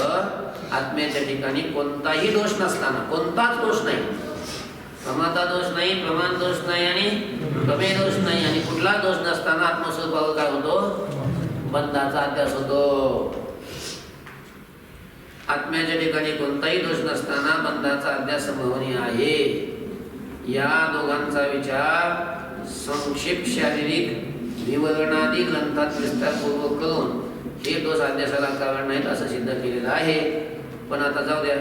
आत्म्याच्या ठिकाणी कोणताही दोष नसताना, कोणताच दोष नाही, प्रमादा दोष नाही, प्रमाण दोष नाही आणि प्रमेय दोष नाही आणि कुठला दोष नसताना आत्मस्वभाव काय होतो? बंधाचा अध्यास होतो. आत्म्याच्या ठिकाणी कोणताही दोष नसताना बंधाचा अध्यास संभवनीय आहे. या दोघांचा विचार संक्षिप्त शारीरिक विवरणादी ग्रंथात विस्तारपूर्वक करून हे दोष अध्यासाला कारण नाहीत असं सिद्ध केलेलं आहे. पण आता जाऊ द्या,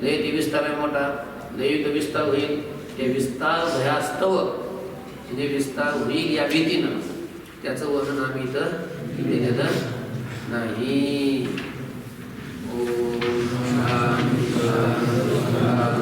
लय ते विस्तार आहे मोठा, लय तो विस्तार होईल, ते विस्तार भयास्तव म्हणजे विस्तार होईल या भीतीनं त्याचं वर्णन आम्ही इथं केलेलं नाही. ओम शांती शांती.